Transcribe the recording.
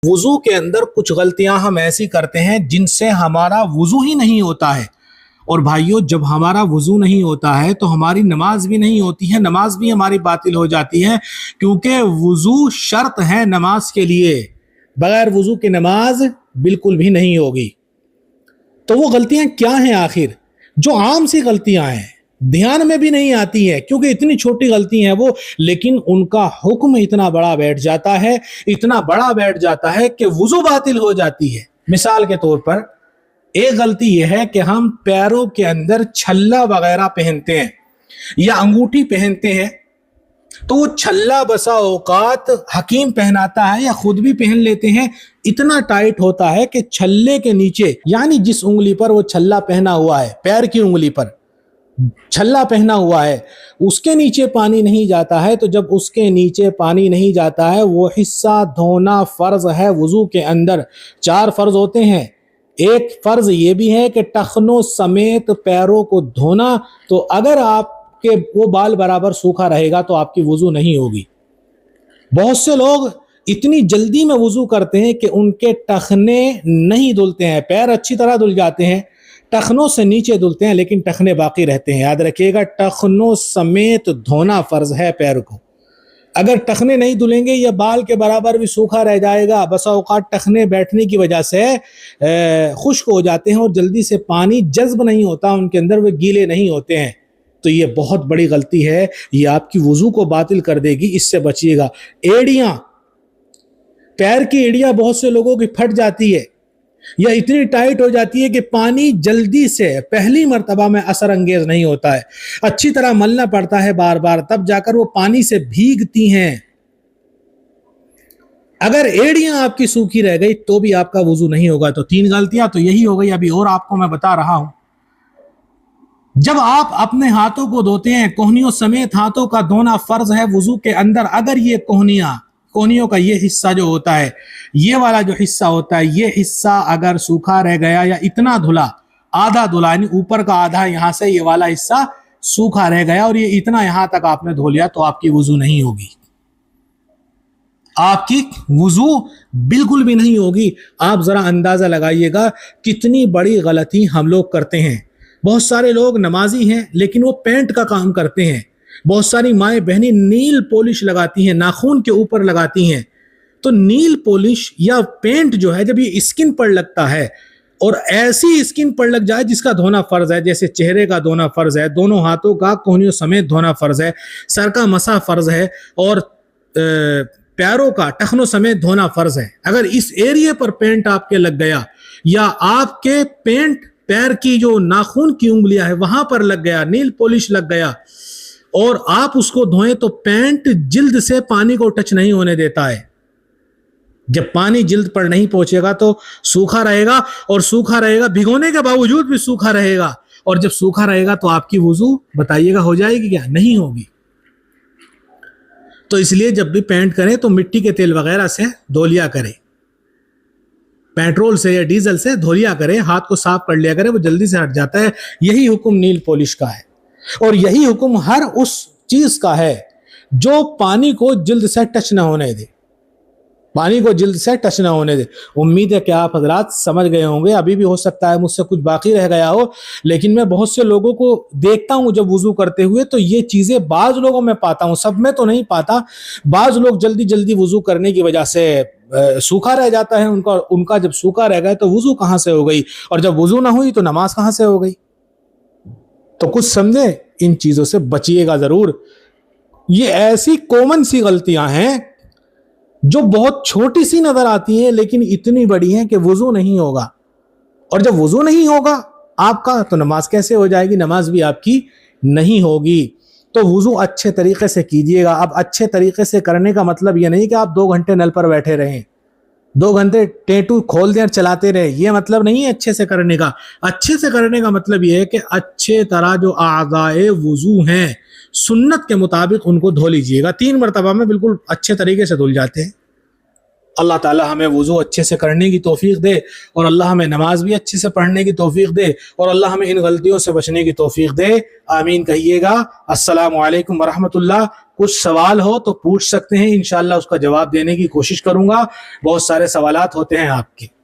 وضو کے اندر کچھ غلطیاں ہم ایسی کرتے ہیں جن سے ہمارا وضو ہی نہیں ہوتا ہے، اور بھائیوں جب ہمارا وضو نہیں ہوتا ہے تو ہماری نماز بھی نہیں ہوتی ہے، نماز بھی ہماری باطل ہو جاتی ہے، کیونکہ وضو شرط ہے نماز کے لیے، بغیر وضو کی نماز بالکل بھی نہیں ہوگی۔ تو وہ غلطیاں کیا ہیں آخر؟ جو عام سی غلطیاں ہیں، دھیان میں بھی نہیں آتی ہے کیونکہ اتنی چھوٹی غلطی ہیں وہ، لیکن ان کا حکم اتنا بڑا بیٹھ جاتا ہے، اتنا بڑا بیٹھ جاتا ہے کہ وضو باطل ہو جاتی ہے۔ مثال کے طور پر ایک غلطی یہ ہے کہ ہم پیروں کے اندر چھلا وغیرہ پہنتے ہیں یا انگوٹھی پہنتے ہیں، تو وہ چھلا بسا اوقات حکیم پہناتا ہے یا خود بھی پہن لیتے ہیں، اتنا ٹائٹ ہوتا ہے کہ چھلے کے نیچے، یعنی جس انگلی پر وہ چھلا پہنا ہوا ہے، پیر کی انگلی پر چھلا پہنا ہوا ہے، اس کے نیچے پانی نہیں جاتا ہے۔ تو جب اس کے نیچے پانی نہیں جاتا ہے، وہ حصہ دھونا فرض ہے وضو کے اندر۔ 4 فرض ہوتے ہیں، ایک فرض یہ بھی ہے کہ ٹخنوں سمیت پیروں کو دھونا، تو اگر آپ کے وہ بال برابر سوکھا رہے گا تو آپ کی وضو نہیں ہوگی۔ بہت سے لوگ اتنی جلدی میں وضو کرتے ہیں کہ ان کے ٹخنے نہیں دھلتے ہیں، پیر اچھی طرح دھل جاتے ہیں، ٹخنوں سے نیچے دھلتے ہیں لیکن ٹخنے باقی رہتے ہیں۔ یاد رکھیے گا، ٹخنوں سمیت دھونا فرض ہے پیر کو۔ اگر ٹخنے نہیں دھلیں گے یا بال کے برابر بھی سوکھا رہ جائے گا، بسا اوقات ٹخنے بیٹھنے کی وجہ سے خشک ہو جاتے ہیں اور جلدی سے پانی جذب نہیں ہوتا ان کے اندر، وہ گیلے نہیں ہوتے ہیں، تو یہ بہت بڑی غلطی ہے، یہ آپ کی وضو کو باطل کر دے گی، اس سے بچیے گا۔ ایڑیاں، پیر کی ایڑیاں بہت سے لوگوں کی پھٹ جاتی ہے یا اتنی ٹائٹ ہو جاتی ہے کہ پانی جلدی سے پہلی مرتبہ میں اثر انگیز نہیں ہوتا ہے، اچھی طرح ملنا پڑتا ہے بار بار، تب جا کر وہ پانی سے بھیگتی ہیں۔ اگر ایڑیاں آپ کی سوکھی رہ گئی تو بھی آپ کا وضو نہیں ہوگا۔ تو 3 غلطیاں تو یہی ہو گئی، ابھی اور آپ کو میں بتا رہا ہوں۔ جب آپ اپنے ہاتھوں کو دھوتے ہیں، کوہنیوں سمیت ہاتھوں کا دھونا فرض ہے وضو کے اندر۔ اگر یہ کوہنیوں کا یہ حصہ جو ہوتا ہے، یہ والا جو حصہ ہوتا ہے، یہ حصہ اگر سوکھا رہ گیا یا اتنا دھلا، آدھا دھلا، یعنی اوپر کا آدھا یہاں سے یہ والا حصہ سوکھا رہ گیا اور یہ اتنا یہاں تک آپ نے دھو لیا، تو آپ کی وضو نہیں ہوگی، آپ کی وضو بالکل بھی نہیں ہوگی۔ آپ ذرا اندازہ لگائیے گا کتنی بڑی غلطی ہم لوگ کرتے ہیں۔ بہت سارے لوگ نمازی ہیں لیکن وہ پینٹ کا کام کرتے ہیں، بہت ساری مائیں بہنیں نیل پولش لگاتی ہیں، ناخن کے اوپر لگاتی ہیں۔ تو نیل پولش یا پینٹ جو ہے، جب یہ اسکن پر لگتا ہے اور ایسی اسکن پر لگ جائے جس کا دھونا فرض ہے، جیسے چہرے کا دھونا فرض ہے، دونوں ہاتھوں کا کوہنیوں سمیت دھونا فرض ہے، سر کا مسح فرض ہے، اور پیروں کا ٹخنوں سمیت دھونا فرض ہے، اگر اس ایریے پر پینٹ آپ کے لگ گیا یا آپ کے پینٹ پیر کی جو ناخن کی انگلیاں ہے وہاں پر لگ گیا، نیل پولش لگ گیا، اور آپ اس کو دھوئیں، تو پینٹ جلد سے پانی کو ٹچ نہیں ہونے دیتا ہے۔ جب پانی جلد پر نہیں پہنچے گا تو سوکھا رہے گا، اور سوکھا رہے گا، بھگونے کے باوجود بھی سوکھا رہے گا، اور جب سوکھا رہے گا تو آپ کی وضو بتائیے گا ہو جائے گی کیا؟ نہیں ہوگی۔ تو اس لیے جب بھی پینٹ کریں تو مٹی کے تیل وغیرہ سے دھو لیا کریں، پیٹرول سے یا ڈیزل سے دھو لیا کرے، ہاتھ کو صاف کر لیا کرے، وہ جلدی سے ہٹ جاتا ہے۔ یہی حکم نیل پولش کا ہے، اور یہی حکم ہر اس چیز کا ہے جو پانی کو جلد سے ٹچ نہ ہونے دے، پانی کو جلد سے ٹچ نہ ہونے دے۔ امید ہے کہ آپ حضرات سمجھ گئے ہوں گے، ابھی بھی ہو سکتا ہے مجھ سے کچھ باقی رہ گیا ہو، لیکن میں بہت سے لوگوں کو دیکھتا ہوں جب وضو کرتے ہوئے، تو یہ چیزیں بعض لوگوں میں پاتا ہوں، سب میں تو نہیں پاتا۔ بعض لوگ جلدی جلدی وضو کرنے کی وجہ سے سوکھا رہ جاتا ہے ان کا جب سوکھا رہ گیا تو وضو کہاں سے ہو گئی، اور جب وضو نہ ہوئی تو نماز کہاں سے ہو گئی؟ تو کچھ سمجھے، ان چیزوں سے بچیے گا ضرور۔ یہ ایسی کامن سی غلطیاں ہیں جو بہت چھوٹی سی نظر آتی ہیں لیکن اتنی بڑی ہیں کہ وضو نہیں ہوگا، اور جب وضو نہیں ہوگا آپ کا تو نماز کیسے ہو جائے گی؟ نماز بھی آپ کی نہیں ہوگی۔ تو وضو اچھے طریقے سے کیجئے گا۔ اب اچھے طریقے سے کرنے کا مطلب یہ نہیں کہ آپ 2 گھنٹے نل پر بیٹھے رہیں، 2 گھنٹے ٹیٹو کھول دیں اور چلاتے رہیں، یہ مطلب نہیں ہے اچھے سے کرنے کا۔ اچھے سے کرنے کا مطلب یہ ہے کہ اچھے طرح جو اعضائے وضو ہیں سنت کے مطابق ان کو دھو لیجئے گا۔ 3 مرتبہ میں بالکل اچھے طریقے سے دھل جاتے ہیں۔ اللہ تعالی ہمیں وضو اچھے سے کرنے کی توفیق دے، اور اللہ ہمیں نماز بھی اچھے سے پڑھنے کی توفیق دے، اور اللہ ہمیں ان غلطیوں سے بچنے کی توفیق دے۔ آمین کہیے گا۔ السلام علیکم ورحمۃ اللہ۔ کچھ سوال ہو تو پوچھ سکتے ہیں، انشاءاللہ اس کا جواب دینے کی کوشش کروں گا. بہت سارے سوالات ہوتے ہیں آپ کے.